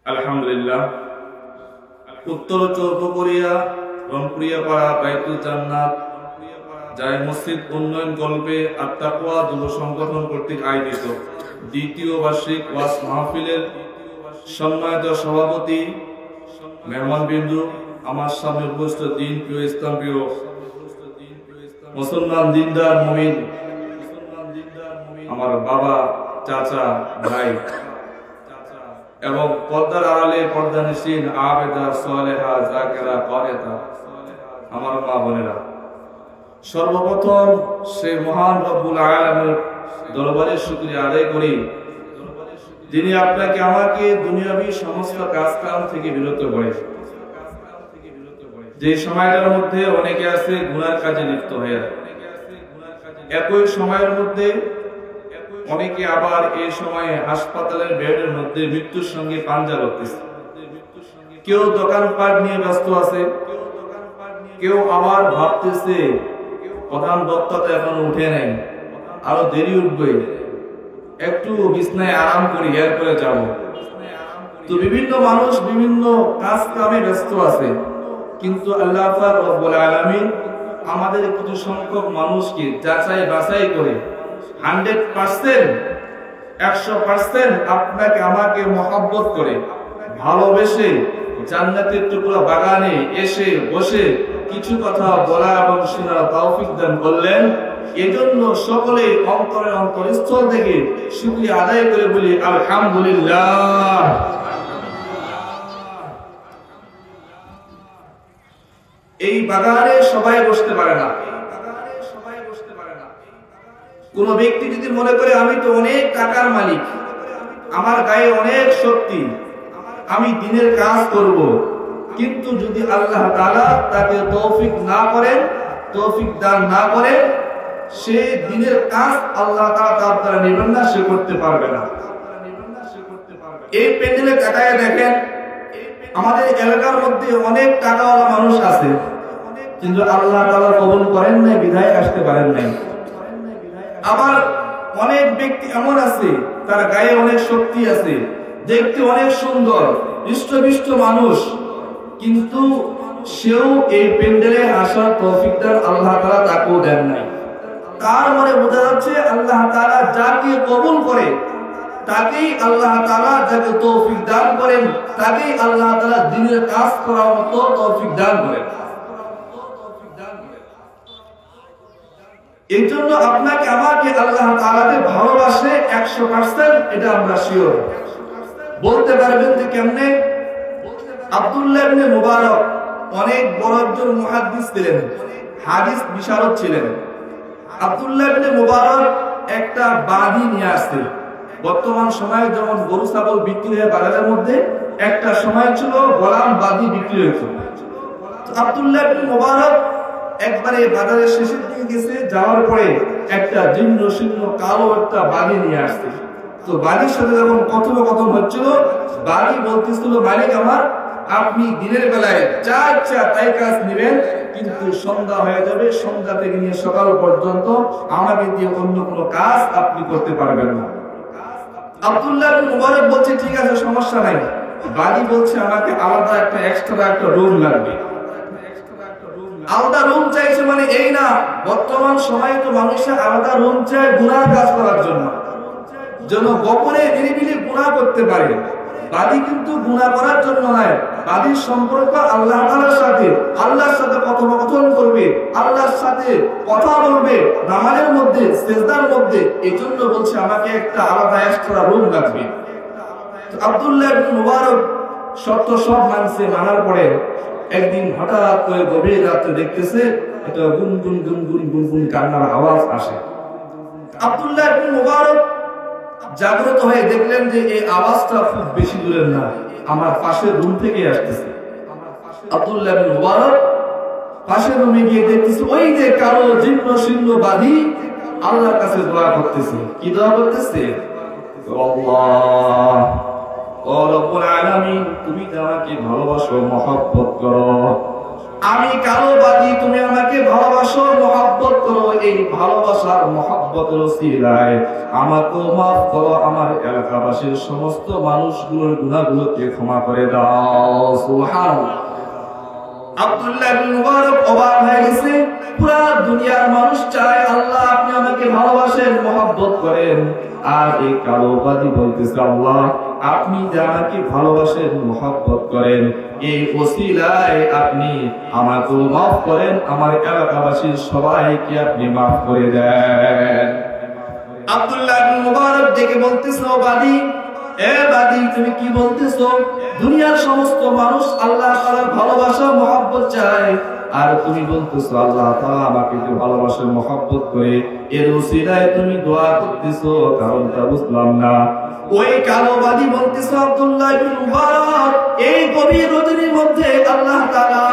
আলহামদুলিল্লাহ। উত্তর চৌকরিয়া রংপুরিয়া পাড়া বাইতুল জান্নাত জায় মসজিদ উন্নয়ন কল্পে আত্তাকওয়া যুব সংগঠন কর্তৃক আয়োজিত দ্বিতীয় বার্ষিক ওয়াজ মাহফিলের সম্মানিত সভাপতি মেহমানবৃন্দ, আমার সামনে উপস্থিত দিন প্রিয় ইসলাম প্রিয় মুসলমান দিনদার মুমিন, আমার বাবা, চাচা, ভাই এবং পর্দার আড়ালে পর্দানিসীন আবেদা সালেহা জাকেরা কারিতা আমার মা বোনেরা, সর্বপ্রথম সে মহান রব্বুল আলামিনের দরবারে শুকরিয়া আদায় করি যিনি আপনাকে আমাকে দুনিয়াবী সমস্ত কাজকাম থেকে বিরত করে। যে সময়টার মধ্যে অনেকে আছে গুনার কাজে লিপ্ত হয়ে, একই সময়ের মধ্যে অনেকে আবার এই সময়ে হাসপাতালের বেডের মধ্যে মৃত্যুর সঙ্গে পাঞ্জা লড়তেছে। কেউ দোকানপাট নিয়ে ব্যস্ত আছে, কেউ আবার ভাবতেছে প্রধান বক্তা তো এখনো উঠে নাই, আরো দেরি উঠবে, একটু বিছনায় আরাম করি এরপরে যাব। তো বিভিন্ন মানুষ বিভিন্ন কাজ কামে ব্যস্ত আছে, কিন্তু আল্লাহ পাক রব্বুল আলামিন আমাদের কিছু সংখ্যক মানুষকে যাচাই বাছাই করে 100% 100% আপনাকে আমাকে মহব্বত করে ভালোবেসে জান্নাতের টুকরা বাগানে এসে বসে কিছু কথা বলা এবং শোনার তৌফিক দান করলেন। এজন্য সকলে অন্তরের অন্তরস্থল থেকে শুকরিয়া আদায় করে বলি আলহামদুলিল্লাহ। এই বাগানে সবাই বসতে পারে না। কোন ব্যক্তি যদি মনে করে আমি তো অনেক টাকার মালিক, আমার গায়ে অনেক শক্তি, আমি দিনের কাজ করব, কিন্তু যদি আল্লাহ তাআলা তাকে তৌফিক না করেন, তৌফিক দান না করেন, সে দিনের কাজ আল্লাহ তাআলা তার দ্বারা নেবেন না, সে করতে পারবে না। এই প্যান্ডেলে তাকায় দেখেন, আমাদের এলাকার মধ্যে অনেক টাকাওয়ালা মানুষ আছে, কিন্তু আল্লাহ তাআলা কবুল করেন নাই, বিধায় আসতে পারেন নাই। আবার অনেক ব্যক্তি এমন আছে, তার গায়ে অনেক শক্তি আছে, দেখতে অনেক সুন্দর, হৃষ্টপুষ্ট মানুষ, কিন্তু সেও এই প্যান্ডেলে আসার তৌফিক দান আল্লাহ তাআলা তাকেও দেন নাই। তার মানে বোঝা যাচ্ছে আল্লাহ তাআলা যাকে কবুল করে তাকেই আল্লাহ তাআলা, যাকে তৌফিক দান করেন তাকেই আল্লাহ তাআলা দ্বীনের কাজ করার মতো তৌফিক দান করেন। এই জন্য আপনাকে আমাকে আল্লাহ তাআলাকে ভালোবাসে 100%, এটা আমরা শিওর। বলতে পারবেন যে কেমনে? আব্দুল্লাহ ইবনে মুবারক অনেক বড় একজন মুহাদ্দিস ছিলেন, হাদিস বিশারদ ছিলেন। আব্দুল্লাহ ইবনে মুবারক একটা বাদী নিয়ে আসছে। বর্তমান সময়ে যেমন গরু ছাগল বিক্রি হয় বাজারের মধ্যে, একটা সময় ছিল গোলাম বাদী বিক্রি হইতো। আব্দুল্লাহ ইবনে মুবারক একবারে বাজারের শেষের দিকে গেছে, যাওয়ার পরে একটা জীর্ণ শীর্ণ কালো একটা বাদী নিয়ে আসছে। তো বাদীর সাথে যখন কথোপকথন হচ্ছিল, বাদী বলতেছিল, মালিক আমার, আপনি দিনের বেলায় যা ইচ্ছা তাই কাজ নেবেন, কিন্তু সন্ধ্যা হয়ে যাবে, সন্ধ্যা থেকে নিয়ে সকাল পর্যন্ত আমাকে দিয়ে অন্য কোনো কাজ আপনি করতে পারবেন না। আব্দুল্লাহ ইবনে মুবারক বলছে ঠিক আছে, সমস্যা নাই। বাদী বলছে আমাকে আলাদা একটা এক্সট্রা একটা রুম লাগবে। আলাদা রুম চাইছে মানে এই না, বর্তমান সময়ে তো মানুষের আলাদা রুম চায় গুনাহ কাজ করার জন্য, যেন গোপনে নিরিবিলি গুনাহ করতে পারে। বাদী কিন্তু গুনাহ করার জন্য নয়, বাদীর সম্পর্ক আল্লাহ তাআলার সাথে, আল্লাহর সাথে কথোপকথন করবে, আল্লাহর সাথে কথা বলবে নামাজের মধ্যে, সিজদার মধ্যে। এজন্য বলছে আমাকে একটা আলাদা এক্সট্রা রুম লাগবে। তো আব্দুল্লাহ ইবনে মুবারক শর্ত সব মানছে, মানার পরে একদিন হঠাৎ করে গভীর রাতে দেখতেছে একটা গুনগুন গুনগুন গুনগুন কান্নার আওয়াজ আসে। আব্দুল্লাহ ইবনে মুবারক জাগ্রত হয়ে দেখলেন যে এই আওয়াজটা খুব বেশি দূরের না, আমার পাশের রুম থেকে আসতেছে। আব্দুল্লাহ ইবনে মুবারক পাশের রুমে গিয়ে দেখতেছে ওই যে কালো জীর্ণ শীর্ণ বাদী আল্লাহর কাছে দোয়া করতেছে। কি দোয়া করতেছে? আল্লাহ ও রব্বুল আলামিন, তুমি আমাকে ভালোবাসো, মহব্বত করো, আমি কালো বাদী, তুমি আমাকে ভালোবাসো, মহব্বত করো, এই ভালোবাসার মহব্বতের ওসিলায় আমাকে মাফ করো, আমার এলাকাবাসীর সমস্ত মানুষগুলোর গুনাহগুলোকে ক্ষমা করে দাও। সুবহানাল্লাহ। আব্দুল্লাহ ইবনে মুবারক অবাক হয়ে গেছে। পুরা দুনিয়ার মানুষ চায় আল্লাহ আপনি আমাকে ভালোবাসেন, মহব্বত করেন, আর এই কালো বাদী বলতেছে আল্লাহ আপনি যে আমাকে ভালোবাসেন, মহব্বত করেন, এই ওসিলায় আপনি আমাকে মাফ করেন, আমার এলাকাবাসীর সবাইকে আপনি মাফ করে দেন। আব্দুল্লাহ ইবনে মুবারক ডেকে বলতেছে, ও বাদী, এ বাদী তুমি কি বলতেছো? দুনিয়ার সমস্ত মানুষ আল্লাহ তাআলার ভালোবাসা মহব্বত চায়, আর তুমি বলতেছো আল্লাহ তাআলা আমাকে যে ভালোবাসেন, মহব্বত করে, এর ওসিলায় তুমি দোয়া করতেছো, কারণটা বুঝলাম না। ওই কালোবাদী বলতেছে, আব্দুল্লাহ ইবনে মুবারক এই গভীর রজনীর মধ্যে আল্লাহ তাআলা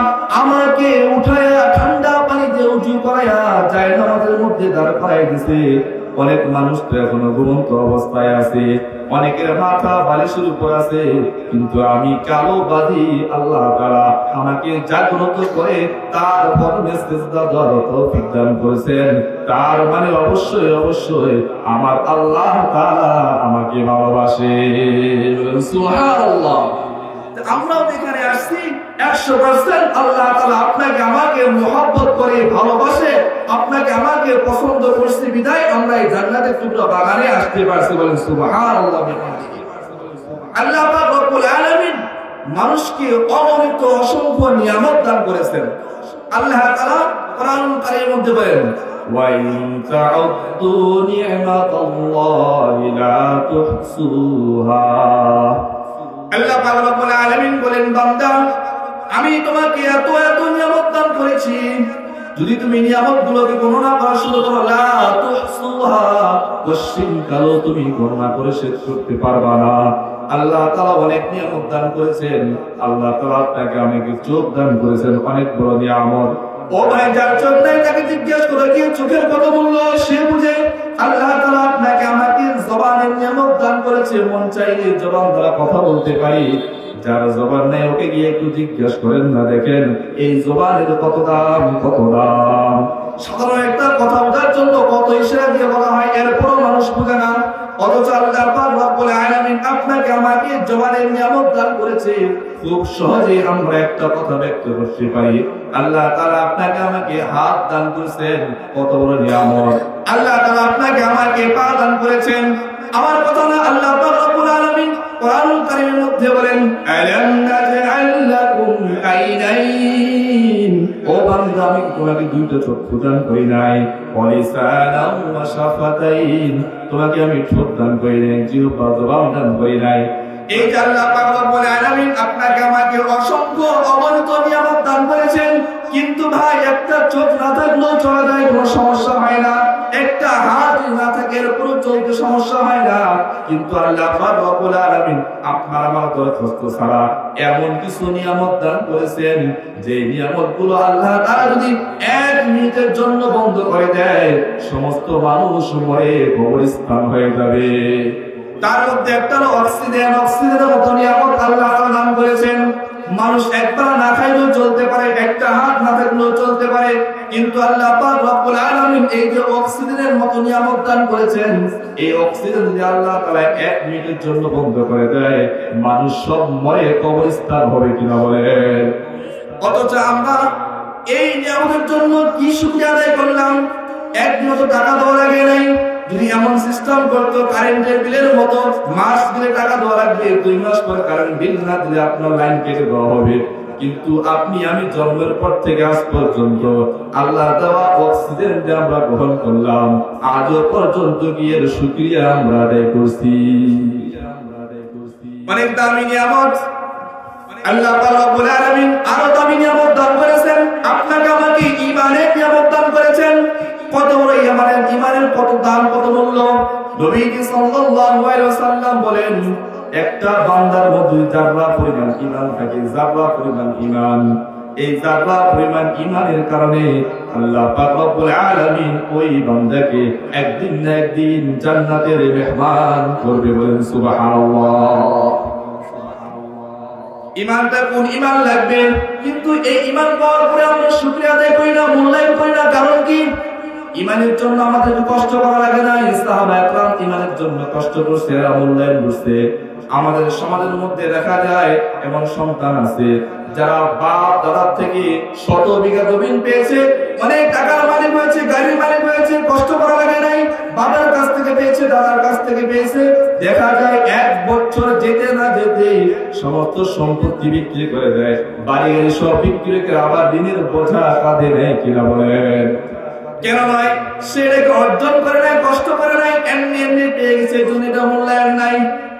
আমাকে উঠায়া ঠান্ডা পানিতে উজু করায়া জায়নামাজের মধ্যে দাঁড় করায় দিয়েছে। অনেক মানুষ তো এখনো ঘুমন্ত অবস্থায় আছে, অনেকের মাথা বালিশের উপর আছে, কিন্তু আমি কালো বাদী আল্লাহ তাআলা আমাকে জাগ্রত করে তারপর সিজদা দেওয়ার তৌফিক দান করেছেন। তার মানে অবশ্যই অবশ্যই আমার আল্লাহ তাআলা আমাকে ভালোবাসে। সুবহানাল্লাহ। আমরাও এখানে আসছি 100% আল্লাহ তাআলা আপনাকে আমাকে মহব্বত করে ভালোবাসে, আপনাকে আমাকে পছন্দ করছে বিধায় আমরা এই জান্নাতের টুকরা বাগানে আসতে পারছি। বলেন সুবহানাল্লাহ। আল্লাহ পাক রব্বুল আলামিন মানুষকে অগণিত অসংখ্য নিয়ামত দান করেছেন। আল্লাহ তাআলা কোরআনুল কারীমের মধ্যে বলেন, ওয়া ইন তা'উদ্দু নি'মাতাল্লাহি লা তুহসুহা। আল্লাহ পাক রব্বুল আলামিন বলেন, বান্দা আমি তোমাকে এত এত নিয়ামত দান করেছি, যদি তুমি নিয়ামতগুলোকে গণনা করা শুরু করো, লা তুহসুহা, কশিন কালো তুমি গণনা করে শেষ করতে পারবা না। আল্লাহ তাআলা অনেক নিয়ামত দান করেছেন। আল্লাহ তাআলা আপনাকে আমাকে চোখ দান করেছেন, অনেক বড় নিয়ামত। ও ভাই, যার চোখ নাই তাকে জিজ্ঞেস করে কি চোখের কত মূল্য সে বুঝে। আল্লাহ তাআলা আপনাকে আমাকে জবানের নিয়ামত দান করেছে, মন চাইলে জবান দ্বারা কথা বলতে পারি। যার জবান নেই ওকে গিয়ে একটু জিজ্ঞেস করেন না, দেখেন এই জবানের কত দাম, কত দাম। সাধারণ একটা কথা বোঝার জন্য কত ইশারা দিয়ে বলা হয়, এরপরও মানুষ বুঝে না। অথচ আল্লাহ পাক রব্বুল আলামিন আপনাকে আমাকে জবানের নিয়ামত দান করেছে, খুব সহজে আমরা একটা কথা ব্যক্ত করতে পারি। আল্লাহ তাআলা আপনাকে আমাকে হাত দান করেছেন, কত বড় নিয়ামত। আল্লাহ তাআলা আপনাকে আমাকে পা দান করেছেন, আমার কথা না। আল্লাহ পাক রব্বুল আলামিন কোরআনুল কারীমের মধ্যে বলেন, আলাম নাজআল লাকুম আইনাইন, ও বান্দা আমি তোমাকে দুইটা চক্ষু দান করি নাই, ওয়া লিসানাও ওয়া শাফাতাইন, তোমাকে আমি ঠোঁট দান করি নাই, জিহ্বা জবান দান করি নাই। এই যে আল্লাহ পাক রব্বুল আলামিন আপনাকে আমাকে অসংখ্য অগণিত নিয়ামত দান করেছেন, কিন্তু ভাই একটা চোখ না থাকলেও চলা যায়, কোনো সমস্যা হয় না। একটা হাত না থাকে এরপরও চলতে সমস্যা হয় না। কিন্তু আল্লাহ পাক রব্বুল আলামিন আপনার আমার দরখাস্ত ছাড়া এমন কিছু নিয়ামত দান করেছেন, যে নিয়ামতগুলো আল্লাহ তাআলা যদি 1 মিনিটের জন্য বন্ধ করে দেয়, সমস্ত মানুষ মরে কবরস্থান হয়ে যাবে। তার মধ্যে একটা হলো অক্সিজেন। অক্সিজেনের মতো নিয়ামত আল্লাহ তাআলা দান করেছেন। মানুষ একবার না খাইলেও চলতে পারে, একটা হাত না থাকলেও চলতে পারে, কিন্তু আল্লাহ পাক রব্বুল আলামিন এই যে অক্সিজেনের মতো নিয়ামত দান করেছেন, এই অক্সিজেন যদি আল্লাহ তাআলা 1 মিনিটের জন্য বন্ধ করে দেয়, মানুষ সব মরে কবরস্থান হবে কিনা বলেন। অথচ আমরা এই নিয়ামতের জন্য কি শুকরিয়া আদায় করলাম? একদিনও তো টাকা দেওয়া লাগে নাই। যদি এমন সিস্টেম করতো কারেন্টের বিলের মতো মাস দিলে টাকা দেওয়া লাগবে, 2 মাস পর কারেন্ট বিল না দিলে আপনার লাইন কেটে দেওয়া হবে, কিন্তু আপনি আমি জন্মের পর থেকে আজ পর্যন্ত আল্লাহ দেওয়া অক্সিজেন যে আমরা গ্রহণ করলাম, আজও পর্যন্ত কি এর শুকরিয়া আমরা আদায় করছি? অনেক দামি নিয়ামত আল্লাহ পাক রব্বুল আলামিন আরো দামি নিয়ামত দান করেছেন। আপনাকে আমাকে ঈমানের নিয়ামত দান করেছেন। কত বড় ঈমানের কত দাম, কত মূল্য। নবীজি সাল্লাল্লাহু আলাইহি ওয়াসাল্লাম বলেন, একটা বান্দার মধ্যে যারা পরিমাণ ঈমান থাকে, যারা পরিমাণ ঈমান, এই যারা পরিমাণ ঈমানের কারণে আল্লাহ পাক রব্বুল আলামিন ওই বান্দাকে একদিন না একদিন জান্নাতের মেহমান করবে। বলেন সুবহানাল্লাহ। ইমানটা কোন ইমান লাগবে, কিন্তু এই ইমান পাওয়ার পরে আমরা শুকরিয়া আদায় করি না, মূল্যায়ন করি না। কারণ কি? ইমানের জন্য আমাদের কষ্ট করা লাগে না। সাহাবা একরাম ইমানের জন্য কষ্ট করছে, মূল্যায়ন করছে। আমাদের সমাজের মধ্যে দেখা যায় এমন সন্তান আছে যারা বাপ দাদার থেকে শত বিঘা জমিন পেয়েছে, অনেক টাকার মালিক হয়েছে, গাড়ির মালিক হয়েছে, কষ্ট করা লাগে নাই, বাবার কাছ থেকে পেয়েছে, দাদার কাছ থেকে পেয়েছে। দেখা যায় 1 বছর যেতে না যেতে সমস্ত সম্পত্তি বিক্রি করে দেয়, বাড়ি গাড়ি সব বিক্রি করে আবার ঋণের বোঝা কাঁধে নেয়। কিনা বলেন? কেন নয়? সেটাকে অর্জন করে নাই, কষ্ট করে নাই, এমনি এমনি পেয়ে গেছে, জন্য এটা মূল্যায়ন নাই।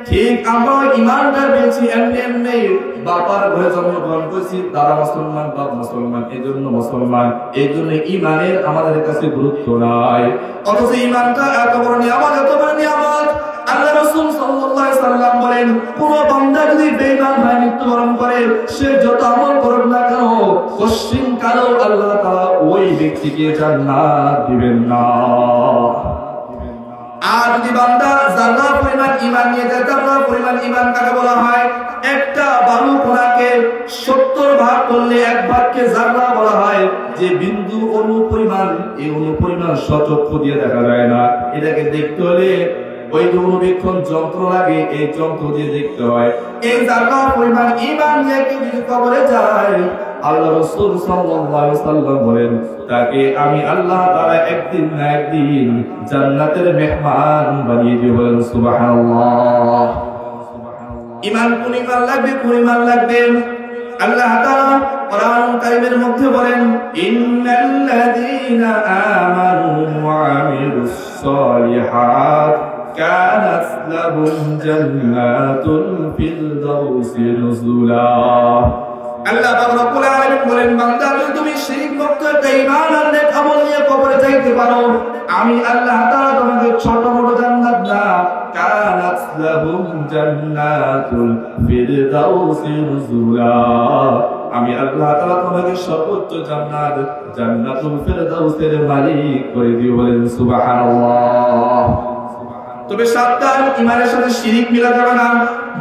ঠিক আমরা ইমানটা পেয়েছি এমনি এমনি, বাবার ঘরে জন্মগ্রহণ করেছি, দাদা মুসলমান, বাপ মুসলমান, এই জন্য মুসলমান, এই জন্য ইমানের আমাদের কাছে গুরুত্ব নাই। অথচ ইমানটা এত বড় নিয়ামত, এত বড় নিয়ামত। আল্লাহ রাসূল সাল্লাল্লাহু আলাইহি সাল্লাম বলেন, কোন বান্দা যদি বেঈমান হয় মৃত্যুবরণ করে, সে যত আমল করুক না কেন, পশ্চিম কালো আল্লাহ তাআলা ওই ব্যক্তিকে জান্নাত দিবেন না। আর যদি বান্দা জাররা পরিমাণ ঈমান নিয়ে যায়, জাররা পরিমাণ ঈমান কাকে বলা হয়? একটা বালু কণাকে 70 ভাগ করলে 1 ভাগকে জাররা বলা হয়। যে বিন্দু অণু পরিমাণ, এই অণু পরিমাণ সচক্ষু দিয়ে দেখা যায় না, এটাকে দেখতে হলে ওই দূরবীক্ষণ যন্ত্র লাগে, এই যন্ত্র দিয়ে দেখতে হয়। এই জাররা পরিমাণ ঈমান নিয়ে কেউ যদি কবরে যায়, আল্লাহ রাসূল সাল্লাল্লাহু আলাইহি ওয়াসাল্লাম বলেন, তাকে আমি আল্লাহ তাআলা একদিন না একদিন জান্নাতের মেহমান বানিয়ে দিব। বলেন সুবহানাল্লাহ। ঈমান কোন ঈমান লাগবে, কোন ঈমান লাগবে? আল্লাহ তাআলা কোরআন কারীমের মধ্যে বলেন, ইন্নাল্লাযীনা আমানু ওয়া আমিলুস সালিহাত কানাত লাহুম জান্নাতুল ফিরদাউসি নুজুলা। আল্লাহ পাক রব্বুল আলামিন বলেন, বান্দা যদি তুমি শিরক মুক্ত ঈমান আর নেক আমল নিয়ে কবরে যাইতে পারো, আমি আল্লাহ তাআলা তোমাকে ছোট বড় জান্নাত না, কানাত লাহুম জান্নাতুল ফিরদাউসি নুজুলা, আমি আল্লাহ তাআলা তোমাকে সর্বোচ্চ জান্নাত, জান্নাতুল ফিরদাউসের মালিক করে দিও। বলেন সুবহানাল্লাহ। তবে সাবধান, ঈমানের সাথে শিরক মিলা যাবে না।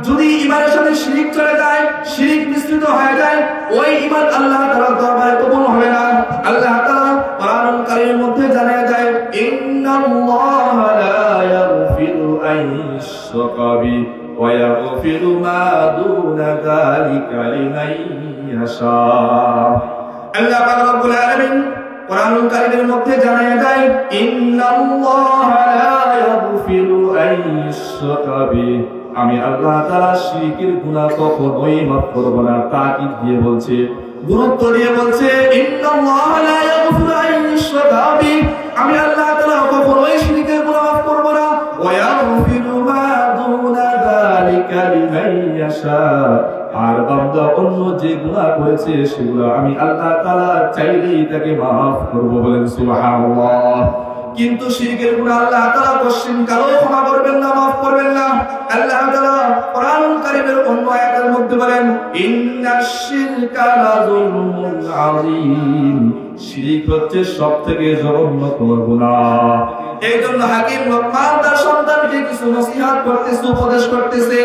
যদি ঈমানের সাথে শিরক চলে যায়, শিরক মিশ্রিত হয়ে যায়, ওই ঈমান আল্লাহ তাআলার দরবারে কবুল হবে না। আল্লাহ তাআলা কোরআন কারীমের মধ্যে জানায় যায়, ইন্নাল্লাহা লা ইয়াগফিরু আন ইউশরাকা বিহি ওয়া ইয়াগফিরু মা দুনা যালিকা লিমান ইয়াশা। আল্লাহ পাক রব্বুল আলামিন কোরআন কারীমের মধ্যে জানায় যায়, ইন্নাল্লাহা লা ইয়াগফিরু আন ইউশরাকা বিহি, আমি আল্লাহ তাআলা শিরকের গুনাহ কখনোই মাফ করব না। তাকিদ দিয়ে বলছে, গুরুত্ব দিয়ে বলছে, ইন্নাল্লাহা লা ইয়াগফিরু আন ইউশরাকা বিহি, আমি আল্লাহ তাআলা কখনোই শিরকের গুনাহ মাফ করব না। ওয়া ইয়াগফিরু মা দুনা যালিকা লিমান ইয়াশা, আর বান্দা অন্য যে গুনাহ করেছে সেগুলো আমি আল্লাহ তাআলা চাইলেই তাকে মাফ করব। বলেন সুবহানাল্লাহ। কিন্তু শিরকের গুনাহ আল্লাহ তাআলা পশ্চিম কালো ক্ষমা করবেন না, মাফ করবেন না। আল্লাহ তাআলা কোরআন কারীমের অন্য আয়াতের মধ্যে বলেন, ইন্নাশ শিরকা লাযুলমুন আযীম, শিরক হচ্ছে সবথেকে জঘন্যতম গুনাহ। এই জন্য হাকিম লোকমান তার সন্তানকে কিছু নসিহত করতেছে, উপদেশ করতেছে।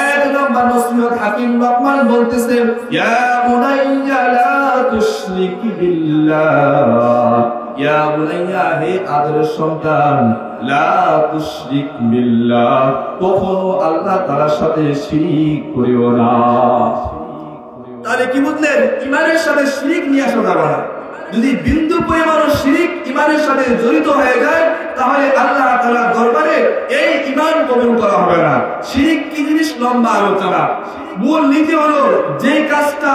1 নম্বর নসিহত হাকিম লোকমান বলতেছে, ইয়া বুনাইয়া লা তুশরিক বিল্লাহ, ইয়া বুনাইয়া, হে আদরের সন্তান, লা তুশরিক বিল্লাহ, কখনো আল্লাহ তাআলার সাথে শিরক করিও না। তাহলে কি বুঝলেন? ঈমানের সাথে শিরক নিয়ে আসা যাবে না। যদি বিন্দু পরিমাণ শিরক ঈমানের সাথে জড়িত হয়ে যায়, তাহলে আল্লাহ তাআলার দরবারে এই ঈমান কবুল করা হবে না। শিরক কি জিনিস? লম্বা আলোচনা। মূল নীতি হলো, যে কাজটা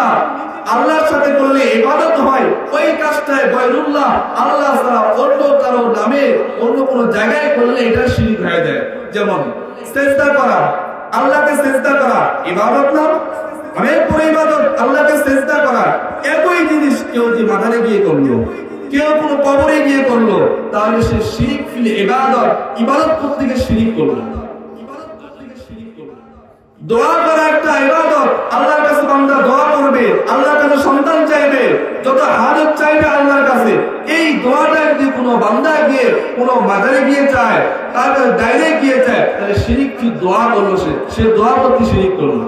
আল্লাহর সাথে করলে ইবাদত হয়, ওই কাজটায় গায়রুল্লাহ, আল্লাহ ছাড়া অন্য কারো নামে অন্য কোনো জায়গায় করলে এটা শিরক হয়ে যায়। যেমন সিজদা করা, আল্লাহকে সিজদা করা ইবাদত না? অনেক বড় ইবাদত আল্লাহকে সিজদা করা। একই জিনিস কেউ যে মাজারে গিয়ে করলো, কেউ কোনো কবরে গিয়ে করলো, তাহলে সে শিরক ফিল ইবাদত, ইবাদত করতে গিয়ে শিরক করলো। দোয়া করা একটা ইবাদত, আল্লাহর কাছে বান্দা দোয়া করবে, আল্লাহর কাছে সন্তান চাইবে, যত হাজত চাইবে আল্লাহর কাছে। এই দোয়াটা যদি কোনো বান্দা গিয়ে কোনো মাজারে গিয়ে চায়, তার কাছে ডাইরেক্ট গিয়ে চায়, তাহলে শিরক কি দোয়া করলো, সে দোয়া করতে শিরক করলো।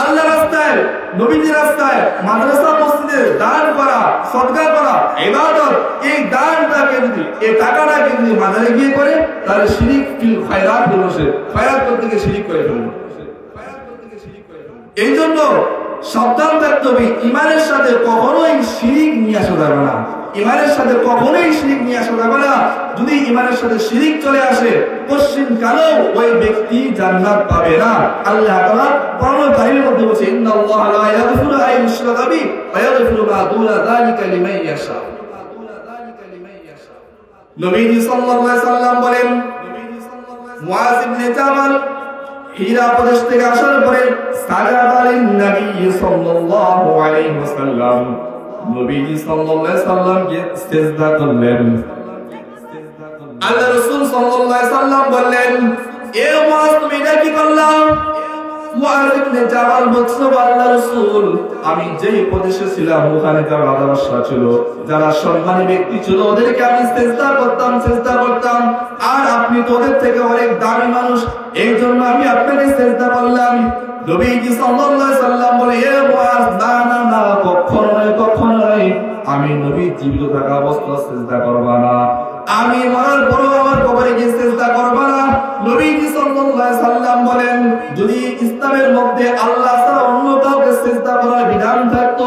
আল্লাহর রাস্তায় রাস্তায়, নবীজির রাস্তায়, মাদ্রাসা মসজিদে দান করা, সদকা করা, ইবাদত, এই দানটাকে যদি, এই টাকাটাকে যদি মাজারে গিয়ে করে, তাহলে শিরিক ফিল খায়রাত হলো, সে খায়রাত করতে গিয়ে শিরিক করে ফেলবে। এই জন্য সাবধান থাকতে হবে, ইমানের সাথে কখনোই শিরিক নিয়ে আসা যাবে না। ইমানের সাথে কখনোই শিরিক নিয়ে আসা যাবে না। যদি ইমানের সাথে শিরিক চলে আসে, পশ্চিম কালেও ওই ব্যক্তি জান্নাত পাবে না। আল্লাহ তাআলা কোরআন কারীমের মধ্যে বলেছেন, ইন্নাল্লাহা লা ইয়াগফিরু আন ইউশরাকা বিহি ওয়া ইয়াগফিরু মা দুনা যালিকা লিমান ইয়াশা। নবীজি সাল্লাল্লাহু আলাইহি সাল্লাম বলেন, মুআয ইবনে জাবাল হীরা প্রদেশ থেকে আসার পরে সাজাদালিন নবী সাল্লাল্লাহু আলাইহি ওয়াসাল্লাম, নবীজি সাল্লাল্লাহু আলাইহি সাল্লামকে সিজদা করলেন। আল্লাহ রাসূল সাল্লাল্লাহু আলাইহি সাল্লাম বললেন, এ মুআয তুমি এটা কি করলা? মুআয ইবনে জাবাল বলছে, আল্লাহ রাসূল, আমি যেই প্রদেশে ছিলাম ওখানে যারা রাজা ছিল, যারা সম্মানী ব্যক্তি ছিল, ওদেরকে আমি সিজদা করতাম, আর আপনি তো ওদের থেকে অনেক দামি মানুষ, এই জন্য আমি আপনাকে সিজদা করলাম। নবীজি সাল্লাল্লাহু আলাইহি সাল্লাম বলে, এ মুআয, না, কখনো নয়, আমি নবী জীবিত থাকা অবস্থায় সিজদা করব না, আমি মরার পরও আমার কবরে গিয়ে সিজদা করব না। নবীজি সাল্লাল্লাহু আলাইহি সাল্লাম বলেন, যদি ইসলামের মধ্যে আল্লাহ ছাড়া অন্য কাউকে সিজদা করার বিধান থাকতো,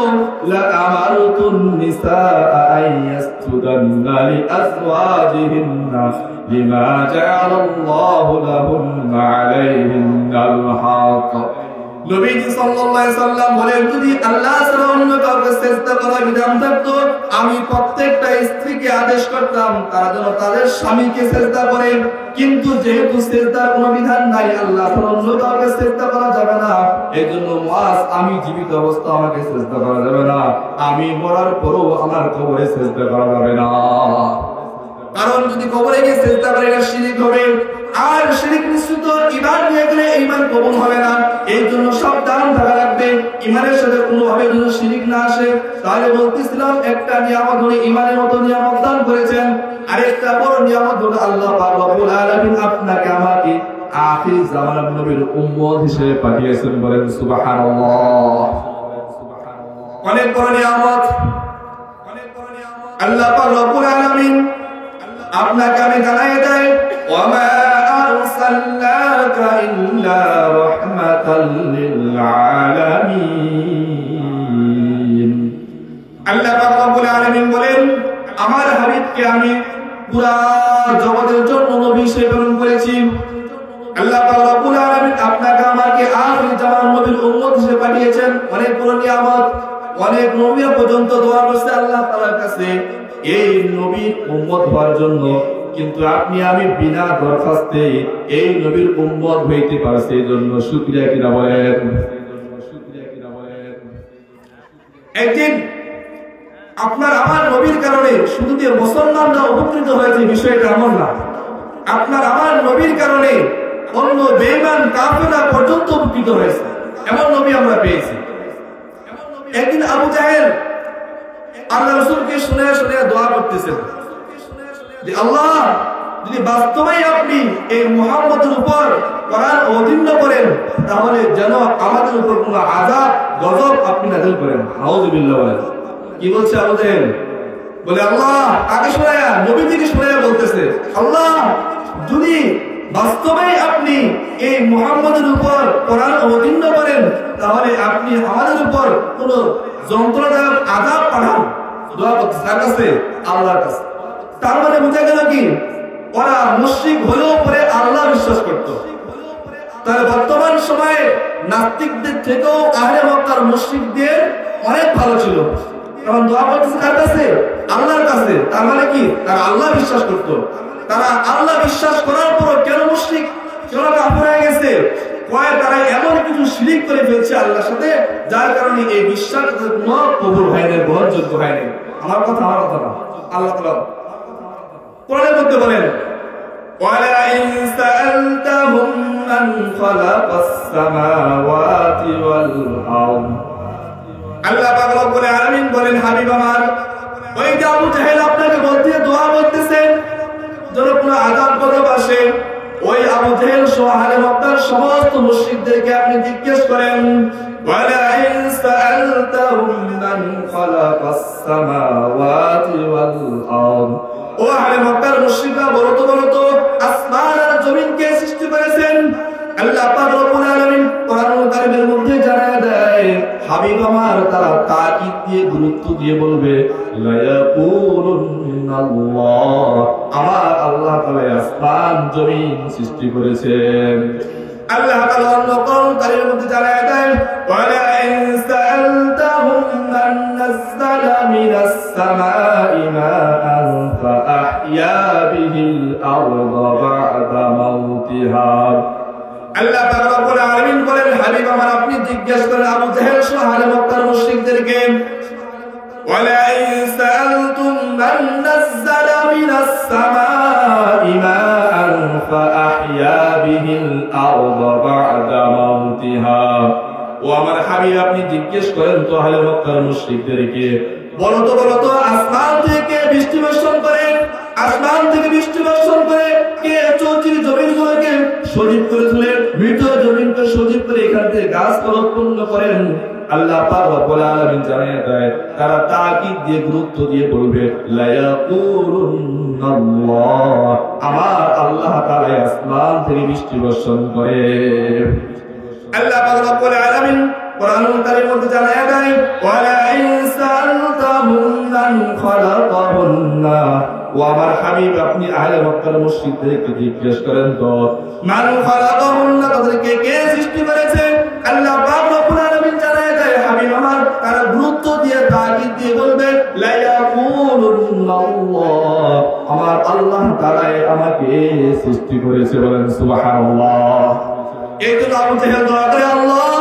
লা আমারতুন নিসা আইয়াসজুদান্না লিআজওয়াজিহিন্না লিমা জাআলাল্লাহু লাহুন্না আলাইহিন্নাল হক। নবীজি সাল্লাল্লাহু আলাইহি সাল্লাম বলেন, যদি আল্লাহ ছাড়া অন্য কাউকে সিজদা করার বিধান থাকতো, আমি প্রত্যেকটা স্ত্রীকে আদেশ করতাম তারা যেন তাদের স্বামীকে সিজদা করে। কিন্তু যেহেতু সিজদার কোনো বিধান নাই, আল্লাহ ছাড়া অন্য কাউকে সিজদা করা যাবে না, এজন্য মুআয, আমি জীবিত অবস্থা আমাকে সিজদা করা যাবে না, আমি মরার পরও আমার কবরে সিজদা করা যাবে না। কারণ যদি কবরে গিয়ে সিজদা করে, এটা শিরক হবে, আর শিরক মিশ্রিত ঈমান নিয়ে গেলে ঈমান কবুল হবে না। এই জন্য সাবধান থাকা লাগবে, ঈমানের সাথে কোনোভাবে যদি শিরক না আসে। তাহলে বলতেছিলাম, একটা নিয়ামত হলো ঈমানের মতো নিয়ামত দান করেছেন, আরেকটা বড় নিয়ামত হলো আল্লাহ পাক রব্বুল আলামিন আপনাকে আমাকে আখির জামানার নবীর উম্মত হিসেবে পাঠিয়েছেন। বলেন সুবহানাল্লাহ। অনেক বড় নিয়ামত আল্লাহ পাক রব্বুল আলামিন আপনাকে আমি জানাই দেয়, ওয়ামা আরসালনাকা ইল্লা রাহমাতাল লিল আলামিন। আল্লাহ পাক রব্বুল আলামিন বলেন, আমার হাবিবকে আমি পুরা জগতের জন্য নবী হিসেবে প্রেরণ করেছি। আল্লাহ পাক রব্বুল আলামিন আপনাকে আমাকে আখির জামানার নবীর উম্মত হিসেবে পাঠিয়েছেন। অনেক বড় নিয়ামত। অনেক নবী পর্যন্ত দোয়া করছে আল্লাহ তাআলার কাছে এই নবীর উম্মত হওয়ার জন্য, কিন্তু আপনি আমি বিনা দরখাস্তে এই নবীর উম্মত হইতে পারছি, এই জন্য শুকরিয়া কিনা বলেন। একদিন আপনার আমার নবীর কারণে শুধু যে মুসলমানরা উপকৃত হয়েছে বিষয়টা এমন না, আপনার আমার নবীর কারণে অন্য বেঈমান কাফেররা পর্যন্ত উপকৃত হয়েছে, এমন নবী আমরা পেয়েছি। একদিন আবু জাহেল আল্লাহ রাসূলকে শুনে দোয়া করতেছেন যে, আল্লাহ, যদি বাস্তবেই আপনি এই মুহাম্মদের উপর কোরআন অবতীর্ণ করেন, তাহলে যেন আমাদের উপর কোনো আযাব গজব আপনি নাযিল করেন। নাউযুবিল্লাহ। বলেন কি বলছে আবু জাহেল? বলে, আল্লাহ, কাকে শোনায়া? নবীজিকে শোনায়া বলতেছে, আল্লাহ, যদি বাস্তবেই আপনি এই মুহাম্মদের উপর কোরআন অবতীর্ণ করেন, তাহলে আপনি আমাদের উপর কোন যন্ত্রণাদায়ক আযাব পাঠান। দোয়া করতেছে কার কাছে? আল্লাহর কাছে। তার মানে বোঝা গেল কি, ওরা মুশরিক হলেও পরে আল্লাহ বিশ্বাস করত। তাহলে বর্তমান সময়ে নাস্তিকদের থেকেও আহলে মক্কার মুশরিকদের অনেক ভালো ছিল, কারণ দোয়া করতেছে কার কাছে? আল্লাহর কাছে। তার মানে কি, তারা আল্লাহ বিশ্বাস করত। তারা আল্লাহ বিশ্বাস করার পর কেন মুশরিক, কেন কাফের হয়ে গেছে? তারা এমন কিছু শিরিক করে ফেলছে আল্লাহর সাথে, যার কারণে এই বিশ্বাস কবুল হয় না, গ্রহণযোগ্য হয় না। আমার কথা না, আল্লাহ তাআলা কোরআনের মধ্যে বলেন, ওয়ালা ইন সাআলতাহুম মান খালাকাস সামাওয়াতি ওয়াল আরদ। আল্লাহ পাক রব্বুল আলামিন বলেন, হাবিব আমার, ওই যে আবু জাহেল আপনাকে বলতে দোয়া করতেছে যেন কোনো আযাব গজব আসে, ওই আবু জাহেল সহ আহলে মক্কার সমস্ত মুশরিকদেরকে আপনি জিজ্ঞেস করেন, ওয়ালা ইন খালাকাস সামাওয়াতি ওয়াল আরদ। ও আহলে মক্কার মুশরিকরা বলো তো আসমান আর জমিন কে সৃষ্টি করেছেন? আল্লাহ পাক রব্বুল আলামিন কোরআনুল কারীমের মধ্যে জানায় দেয়, হাবিব আমার তারা তাকিদ দিয়ে গুরুত্ব দিয়ে বলবে লা ইয়াকুলুনাল্লাহ, আমার আল্লাহ তাআলা আসমান জমিন সৃষ্টি করেছেন। আল্লাহ তাআলা অন্য কোরআন কারীমের মধ্যে জানায় দেয়, ওয়ালা ইন সাআলতাহুম মান নাযালা মিনাস সামাই মাআন ফাআহইয়া বিহিল আরদা বা'দা মাউতিহা। আল্লাহ পাক রব্বুল আলামিন বলেন, হাবিব আমার আপনি জিজ্ঞেস করেন আবু জাহেল সহ আহলে মক্কার মুশরিকদেরকে, ওয়ালা ইন সাআলতুম মান নাযালা মিনাস সামাই মাআন ফাআহইয়া বিহিল আরদা বা'দা মাউতিহা। ও আমার হাবিব আপনি জিজ্ঞেস করেন তো আহলে মক্কার মুশরিকদেরকে, বলো তো আসমান থেকে বৃষ্টি বর্ষণ করে, আসমান থেকে বৃষ্টি বর্ষণ করে কে চৌচির জমিনগুলোকে সজীব করে তুলে, মৃত জমিনকে সজীব করে এখান থেকে গাছ উৎপন্ন করেন? আল্লাহ পাক রব্বুল আলামিন জানিয়ে দেয়, তারা তাকিদ দিয়ে গুরুত্ব দিয়ে বলবে লা ইয়াকুলুনাল্লাহ, আমার আল্লাহ তাআলা আসমান থেকে বৃষ্টি বর্ষণ করে। আল্লাহ পাক রব্বুল আলামিন কোরআনুল কারীমের মধ্যে জানায় দেয়, ওয়ালা ইন সাআলতাহুম মান খালাকাহুন্না। ও আমার হাবিব আপনি আহলে মক্কার মুশরিকদেরকে জিজ্ঞেস করেন তো মান খালাকাহুন্না, তাদেরকে কে সৃষ্টি করেছে? আল্লাহ পাক রব্বুল আলামিন জানায় দেয়, হাবিব আমার তারা গুরুত্ব দিয়ে তাকিদ দিয়ে বলবে লা ইয়াকুলুনাল্লাহ, আমার আল্লাহ তাআলা আমাকে সৃষ্টি করেছে। বলেন সুবহানাল্লাহ। এই জন্য আবু জাহেল দোয়া করে, আল্লাহ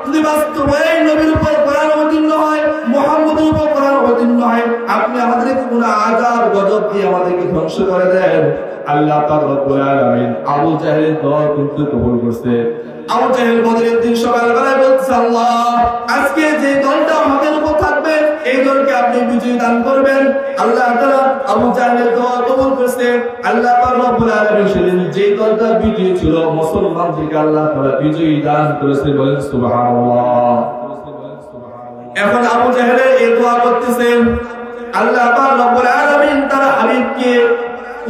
যদি বাস্তবে নবীর উপর কোরআন অবতীর্ণ হয়, মুহাম্মদের উপর কোরআন অবতীর্ণ হয়, আপনি আমাদেরকে কোন আযাব গজব দিয়ে আমাদেরকে ধ্বংস করে দেন। আল্লাহ পাক রব্বুল আলামিন আবু জাহেলের দোয়া কিন্তু কবুল করছে। আবু জাহেল বদরের দিন সকালবেলায় বলছে, আল্লাহ আজকে যে দলটা আমাদের উপর থাকবে এই দলকে আপনি বিজয় দান করবেন। আল্লাহ তাআলা আবু জাহেলের দোয়া কবুল করছে। আল্লাহ পাক রব্বুল আলামিন সেদিন যে দলটা বিজয়ী ছিল মুসলমানদেরকে আল্লাহ তাআলা বিজয়ী দান করেছে। বলেন সুবহানাল্লাহ। এখন আবু জাহেল এই দোয়া করতেছেন, আল্লাহ পাক রব্বুল আলামিন তার হাবিবকে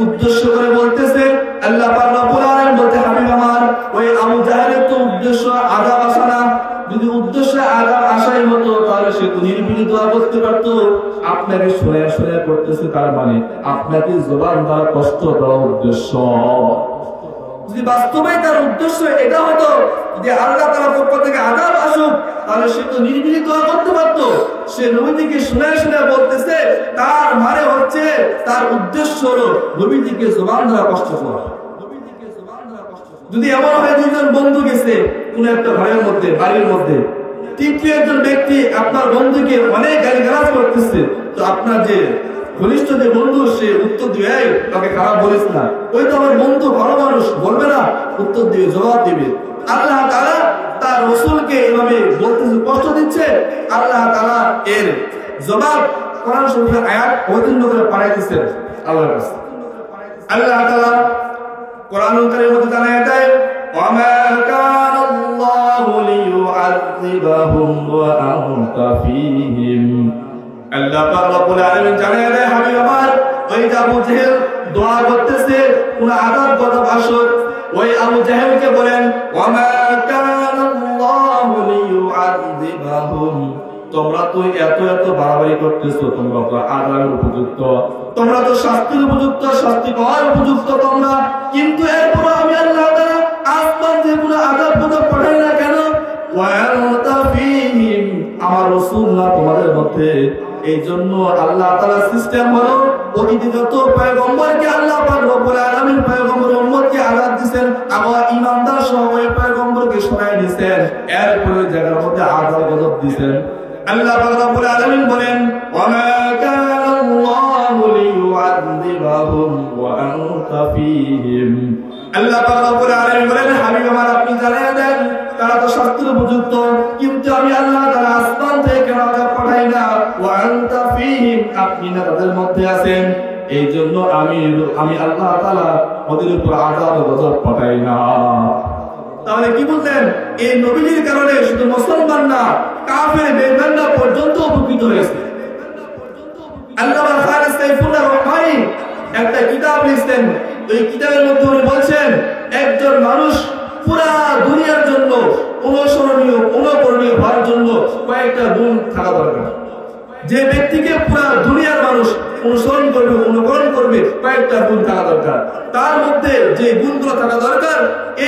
উদ্দেশ্য করে বলতেছে, আল্লাহ পাক রব্বুল আলামিন বলতে, হাবিব আমার ওই আবু জাহেলের তো উদ্দেশ্য আযাব আসা না, যদি উদ্দেশ্য আযাব আসাই হতো তাহলে সে তো নির্বিঘ্নে দোয়া করতে পারতো। আপনাকে শুনে শুনে করতেছে, তার মানে আপনাকে জবান দ্বারা কষ্ট দেওয়া উদ্দেশ্য। যদি বাস্তবে তার উদ্দেশ্য এটা হতো যে আল্লাহ তাআলার পক্ষ থেকে আযাব আসুক, তাহলে সে তো নির্বিঘ্নে দোয়া করতে পারতো। সে নবীকে শুনে শুনে বলতেছে, তার মানে হচ্ছে তার উদ্দেশ্য হলো নবীকে জবান দ্বারা কষ্ট করা। যদি এমন হয় দুইজন বন্ধু গেছে কোন একটা ঘরের মধ্যে, বাড়ির মধ্যে, তৃতীয় একজন ব্যক্তি আপনার বন্ধুকে অনেক গালিগালাজ করতেছে, তো আপনার যে ঘনিষ্ঠ যে বন্ধু সে উত্তর দিয়ে, তাকে খারাপ বলিস না, ওই তো আমার বন্ধু ভালো মানুষ, বলবে না, উত্তর দিবে, জবাব দিবে। আল্লাহ তাআলা তার রাসূলকে এভাবে বলতেছে, কষ্ট দিচ্ছে। আল্লাহ তাআলা এর জবাব কোরআন শরীফের আয়াত অবতীর্ণ করে পাঠাইতেছেন আল্লাহর কাছে। আল্লাহ তাআলা কোরআনুল কারীমের মধ্যে জানায় দেয়, ওয়ামা কানাল্লাহু লিয়ুআযিবাহুম ওয়া আনতা ফীহিম। আল্লাহ পাক রব্বুল আলামিন জানায় দেয়, হাবিব আমার ওই আবু জাহেল দোয়া করতেছে কোন আযাব গজব আসুক, ওই আবু জাহেলকে বলেন, ওয়ামা কানাল্লাহু লিয়ুআযিবাহুম, তোমরা তো এত বাড়াবাড়ি করতেছো, তোমরা তো আযাবের উপযুক্ত, তোমরা তো শাস্তির উপযুক্ত, শাস্তি পাওয়ার উপযুক্ত তোমরা, কিন্তু এরপর আমি আল্লাহ তাআলা আসমান থেকে কোনো আযাব গজব পাঠাই না কেন? ওয়া আনতা ফীহিম, আমার রাসূলুল্লাহ তোমাদের মধ্যে। এই জন্য আল্লাহ তাআলার সিস্টেম হলো অতীতে যত পয়গম্বরকে আল্লাহ পাক রব্বুল আলামিন পয়গম্বর উম্মতকে আযাব দিবেন, আবার ঈমানদার সহ ওই পয়গম্বরকে শোনায় দিবেন, এরপরে জায়গার মধ্যে আযাব গজব দিবেন। আল্লাহ পাক রব্বুল আলামিন বলেন, ওয়ামা কানাল্লাহু লিয়ুআযিবাহুম ওয়া আনতা ফীহিম। আল্লাহ পাক রব্বুল আলামিন বলেন, হাবিব আমার আপনি জানিয়ে দেন তারা তো শাস্তির উপযুক্ত, কিন্তু আমি আল্লাহ তাআলা আসমান থেকে কেন আযাব পাঠাই না? ওয়া আনতা ফীহিম, আপনি না তাদের মধ্যে আছেন, এই জন্য আমি আল্লাহ তাআলা ওদের উপর আযাব গজব পাঠাই না। তাহলে কি বলতেন? এই নবীজির কারণে শুধু মুসলমান না, কাফের বেঈমানরা পর্যন্ত উপকৃত হয়েছে। আল্লামা খালেদ সাইফুল্লাহ রহমানী একটা কিতাব লিখছেন। ওই কিতাবের মধ্যে উনি বলছেন একজন মানুষ পুরা দুনিয়ার জন্য অনুসরণীয় অনুকরণীয় হওয়ার জন্য কয়েকটা গুণ থাকা দরকার। যে ব্যক্তিকে পুরা দুনিয়ার মানুষ অনুসরণ করবে অনুকরণ করবে কয়েকটা গুণ থাকা দরকার। তার মধ্যে যে গুণগুলো থাকা দরকার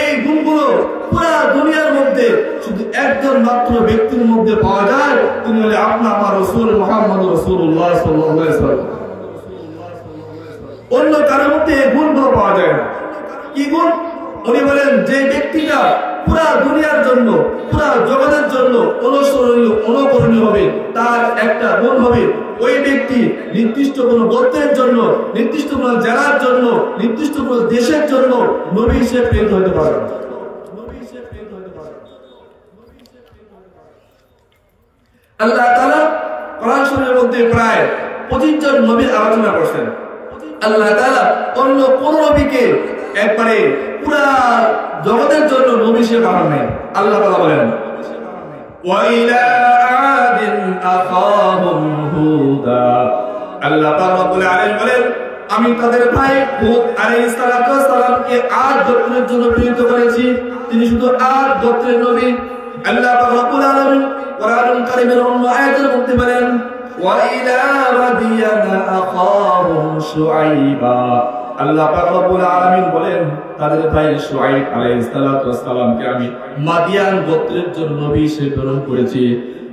এই গুণগুলো পুরা দুনিয়ার মধ্যে শুধু একজন মাত্র ব্যক্তির মধ্যে পাওয়া যায়, তিনি হলেন আপনার আমার রাসূল মুহাম্মদ রাসূলুল্লাহ সাল্লাল্লাহু আলাইহি ওয়াসাল্লাম। অন্য কারোর মধ্যে এই গুণগুলো পাওয়া যায় না। কি গুণ? উনি বলেন যে ব্যক্তিটা পুরা দুনিয়ার জন্য পুরা জগতের জন্য অনুসরণীয় অনুকরণীয় হবে তার একটা গুণ হবে ওই ব্যক্তি নির্দিষ্ট কোনো গোত্রের জন্য নির্দিষ্ট কোনো জেলার জন্য নির্দিষ্ট কোনো দেশের জন্য নবী হিসেবে প্রেরিত হতে পারে। আল্লাহ তাআলা কোরআন শরীফের মধ্যে প্রায় 25 জন নবীর আলোচনা করেছেন। আল্লাহ তাআলা অন্য কোন নবীকে একবারে পুরা জগতের জন্য নবী হিসেবে বানান নাই। আল্লাহ তাআলা বলেন ওয়া ইলা আদিন আখাহুম হুদা। আল্লাহ পাক রব্বুল আলামিন বলেন আমি তাদের ভাই হুদ আলাইহিস সালামকে আদ গোত্রের জন্য প্রেরিত করেছি। তিনি শুধু আদ গোত্রের নবী। আল্লাহ পাক রব্বুল আলামিন কোরআনুল কারীমের অন্য আয়াতের মধ্যে বলেন ওয়া ইলা মাদিয়ানা আখাহুম শুআইবা। আল্লাহ পাক রব্বুল আলামিন বলেন তাদের ভাই শুআইব আলাইহিস সালামকে আমি মাদিয়ান গোত্রের জন্য নবী হিসেবে প্রেরণ করেছি।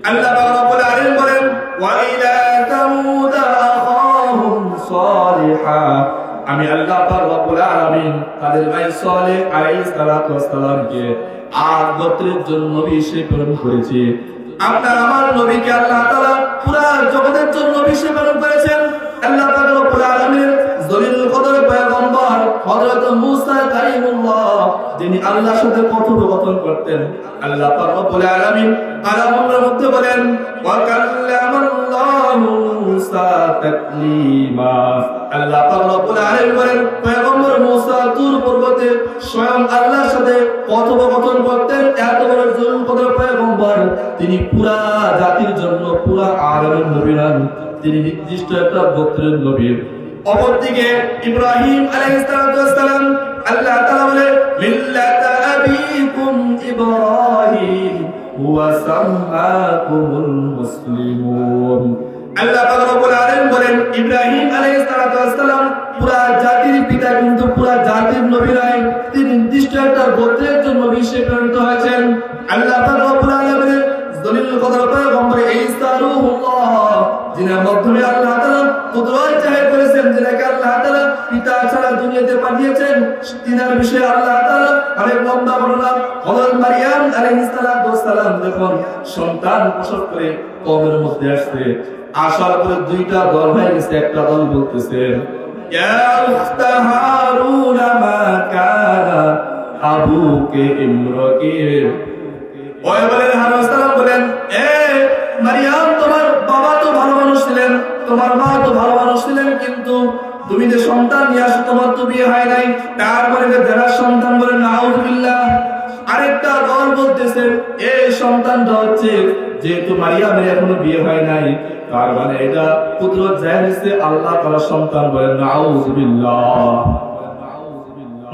আল্লাহ পাক রব্বুল আলামিন বলেন ওয়া ইলা তামুদ আখাহুম সালিহা। আমি আল্লাহ পাক রব্বুল আলামিন তাদের ভাই সালেহ আলাইহিস সালামকে আদ গোত্রের জন্য নবী হিসেবে প্রেরণ করেছি। আপনার আমার নবীকে আল্লাহ তাআলা পুরা জগতের জন্য নবী হিসেবে প্রেরণ করেছেন। আল্লাহ পাক রব্বুল আলামিন জলিলুল কদর পয়গম্বর হযরত মুসা কালিমুল্লাহ যিনি আল্লাহর সাথে কথোপকথন করতেন। আল্লাহ পাক রব্বুল আলামিন কালামের মধ্যে বলেন ওয়া কাল্লামাল্লাহু মুসা তাকলিমা। আল্লাহ পাক রব্বুল আলামিন বলেন পয়গম্বর মুসা তুর পর্বতে স্বয়ং আল্লাহর সাথে কথোপকথন করতেন। এত বড় জলিলুল কদর পয়গম্বর তিনি পুরা জাতির জন্য পুরা আলামের নবী নন, তিনি নির্দিষ্ট একটা গোত্রের নবী। অপরদিকে ইব্রাহিম আলাইহিস সালাম আল্লাহ তাআলা বলে মিল্লাতা আবিকুম ইব্রাহিম ওয়া সাম্মাকুমুল মুসলিমুন। আল্লাহ পাক রব্বুল আলামিন বলেন ইব্রাহিম আলাইহিস সালাম পুরা জাতির পিতা কিন্তু পুরা জাতির নবী নয়, তিনি নির্দিষ্ট একটা গোত্রের জন্য বিশেষ প্রেরিত হয়েছেন। আল্লাহ পাক রব্বুল আলামিন দলিল কদর পয়গম্বর ঈসা রূহুল্লাহ যিনার মাধ্যমে আল্লাহ তাআলা কুদরত জাহির করেছেন, যিনাকে আল্লাহ তাআলা পিতা ছাড়া দুনিয়াতে পাঠিয়েছেন, তিনার বিষয়ে আল্লাহ তাআলা অনেক লম্বা বর্ণনা। হযরত মারইয়াম আলাইহিস সালাম যখন সন্তান প্রসব করে কবরের মধ্যে আসছে, আসার পরে দুইটা দল হয়ে গেছে। একটা দল বলতেছে ইয়া উখতা হারুন মা কানা আবুকে ইমরাকির। ওই বলেন হারুন সালাম বলেন এ মারইয়াম তোমার বাবা তো ভালো মানুষ ছিলেন, তোমার মা তো ভালো মানুষ ছিলেন, কিন্তু তুমি যে সন্তান নিয়ে আসো তোমার তো বিয়ে হয় নাই। তারপরে যারা সন্তান বলেন নাউযুবিল্লাহ। আরেকটা দল বলতেছে এই সন্তানটা হচ্ছে যেহেতু মারইয়ামের এখনো বিয়ে হয় নাই, তার মানে এটা কুদরত জাহির হইছে আল্লাহ তাআলার সন্তান, বলেন নাউযুবিল্লাহ।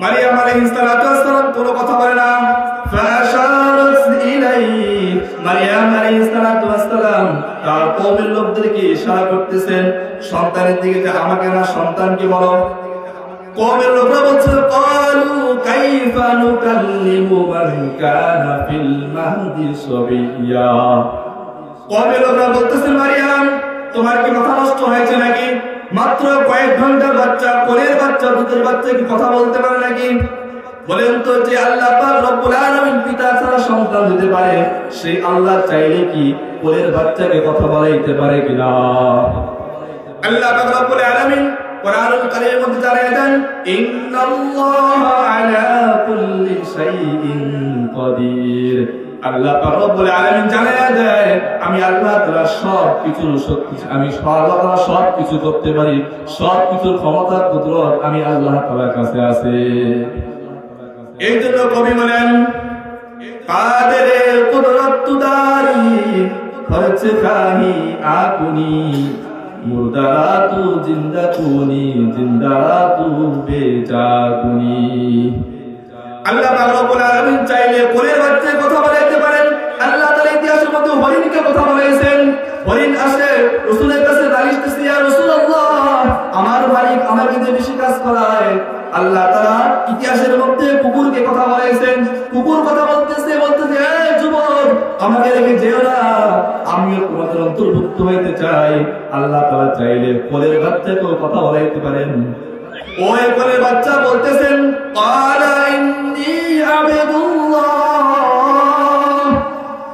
মারইয়াম আলাইহিস সালাম কোনো কথা বলে না। ফাশারাত ইলাইহি মারইয়াম আলাইহিস সালাম তার কওমের লোকদেরকে ইশারা করতেছেন সন্তানের দিকে যে আমাকে না সন্তানকে বলো। কওমের লোকরা বলছে ক্বালু কাইফা নুকাল্লিমু মান কানা ফিল মাহদি সাবিয়্যা। কওমের লোকরা বলতেছে মারইয়াম তোমার কি মাথা নষ্ট হয়েছে নাকি? মাত্র কয়েক ঘন্টার বাচ্চা, কোলের বাচ্চা, দুধের বাচ্চা কি কথা বলতে পারে নাকি? বলেন তো যে আল্লাহ পাক রব্বুল আলামিন পিতা ছাড়া সন্তান দিতে পারে, সেই আল্লাহ চাইলে কি কোলের বাচ্চাকে কথা বলাইতে পারে কিনা? আল্লাহ পাক রব্বুল আলামিন কোরআনুল কারীমের মধ্যে জানিয়ে দেন ইন্নাল্লাহা আলা কুল্লি শাইইন কাদির। আল্লাহ পাক রব্বুল আলামিন জানিয়ে দেয় আমি আল্লাহ তাআলা সবকিছুর শক্তি, আমি আল্লাহ তাআলা সবকিছু করতে পারি, সবকিছুর ক্ষমতা কুদরত আমি আল্লাহ তাআলার কাছে আছে। এই জন্য কবি বলেন কাদেরে কুদরত তুদারি হচ্ছে খাহি আকুনি মুর্দারা তু জিন্দা কুনি জিন্দারা তু বেজা কুনি। আল্লাহ পাক রব্বুল আলামিন চাইলে কোলের বাচ্চায় কথা বলাইতে পারেন। আল্লাহ তাআলা ইতিহাসের মধ্যে হরিণকে কথা বলাইছেন। হরিণ আসে রাসূলের কাছে নালিশ করছে, ইয়া রাসূলুল্লাহ, আমার মালিক আমাকে দিয়ে বেশি কাজ করায়। আল্লাহ তাআলা ইতিহাসের মধ্যে কুকুরকে কথা বলাইছেন। কুকুর কথা বলতেছে এই যুবক, আমাকে রেখে যেও না, আমিও তোমাদের অন্তর্ভুক্ত হইতে চাই। আল্লাহ তাআলা চাইলে কোলের বাচ্চাকেও কথা বলাইতে পারেন। ওই কোলের বাচ্চা বলতেছেন, ক্বালা ইন্নী আবদুল্লাহ।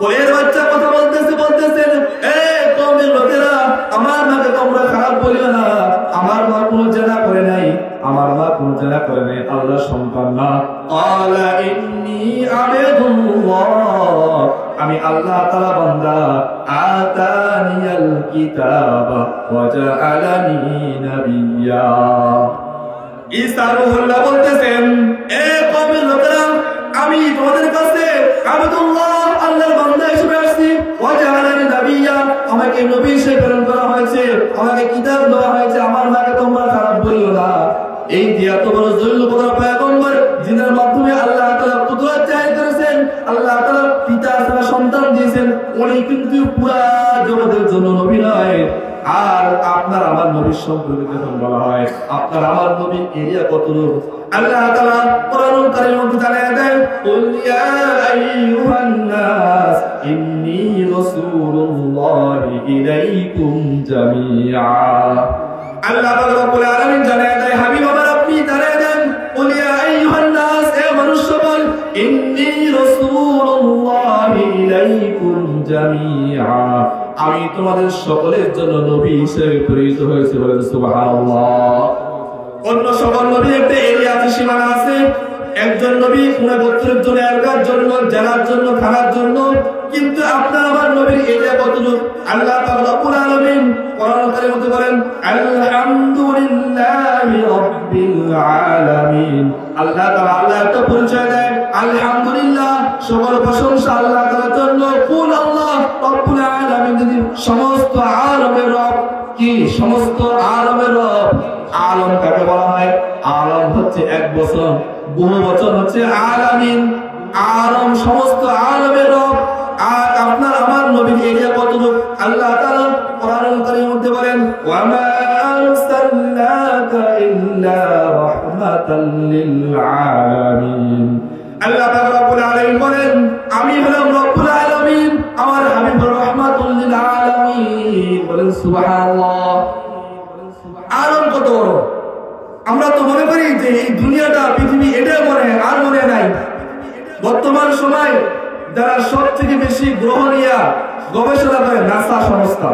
কোলের বাচ্চা কথা বলতেছেন, কওমের লোকেরা, আমার মাকে তোমরা খারাপ বলিও না, আমার মা কোনো জেনা করে নাই, আমার মা কোনো জেনা করে নাই, আল্লাহর সন্তান না। ক্বালা ইন্নী আবদুল্লাহ, আমি আল্লাহ তাআলা বান্দা। আতানিয়াল কিতাবা ওয়া জাআলানি নাবিয়্যা। ঈসা রূহুল্লাহ বলতেছেন, কওমের লোকেরা, আমি তোমাদের কাছে আবদুল্লাহ, আল্লাহর বান্দা হিসেবে আসছি। ওয়া জাআলানি নাবিয়্যা, আমাকে নবী হিসেবে প্রেরণ করা হয়েছে, আমাকে কিতাব দেওয়া হয়েছে, আমার মাকে তোমরা খারাপ বলিও না। এই যে এত বড় জলিলুল পয়গম্বর, যিনার মাধ্যমে আল্লাহ তাআলা কুদরত জাহির করেছেন, আল্লাহ তাআলা পিতা ছাড়া সন্তান দিয়েছেন, উনি কিন্তু পুরা জগতের জন্য নবী নয়। আর আপনার আমার নবীর সম্পর্কে যখন বলা হয়, আপনার আমার নবী এরিয়া কতটুকু, আল্লাহ তাআলা কোরআনুল কারীমের মধ্যে জানিয়ে দেন, কুল ইয়া আইয়ুহান নাস ইন্নী রাসূলুল্লাহি ইলাইকুম জামিআ। আল্লাহ পাক রব্বুল আলামিন জানিয়ে দেয়, হাবিব আমার আপনি জানিয়ে দেন, কুল ইয়া আইয়ুহান নাস, মানুষ সকল, ইন্নী রাসূলুল্লাহি ইলাইকুম জামিআ, আমি তোমাদের সকলের জন্য নবী হিসেবে প্রেরিত হয়েছি। বলেন সুবহানাল্লাহ। অন্য সকল নবীর একটা এরিয়া আছে, সীমানা আছে। একজন নবী পুরো গোত্রের জন্য, এলাকার জন্য, জেলার জন্য, থানার জন্য, কিন্তু আপনার আমার নবীর এরিয়া কতটুকু? আল্লাহ পাক রব্বুল আলামিন কোরআন কারীমের মধ্যে বলেন, আলহামদুলিল্লাহি রাব্বিল আলামিন। আল্লাহ তাআলা আল্লাহ একটা পরিচয় দেয়, আলহামদুলিল্লাহ, সকল প্রশংসা আল্লাহ তাআলার জন্য। কুল আল্লাহ রব্বুল আলামিন, যদি সমস্ত আলমের রব। কি সমস্ত আলমের রব? আলম কাকে বলা হয়? আলম হচ্ছে এক বছর, বহু বছর হচ্ছে আলামিন। আলম সমস্ত আলমের রব। আর আপনার আমার নবীর এরিয়া কতটুকু? আল্লাহ তাআলা কোরআনুল কারীমের মধ্যে বলেন, ওয়া মা আরসালনাকা ইল্লা রাহমাতাল লিল আলামিন। আল্লাহ পাক রব্বুল আলামিন বলেন, আমি হলাম রব্বুল আলামিন, আমার হাবিব রাহমাতুল লিল আলামিন। বলেন সুবহানাল্লাহ। আলম কত বড়! আমরা তো মনে করি যে এই দুনিয়াটা, পৃথিবী, এটাই মনে হয়, আর মনে নাই। বর্তমান সময় যারা সব থেকে বেশি গ্রহ নিয়ে গবেষণা করে, নাসা সংস্থা।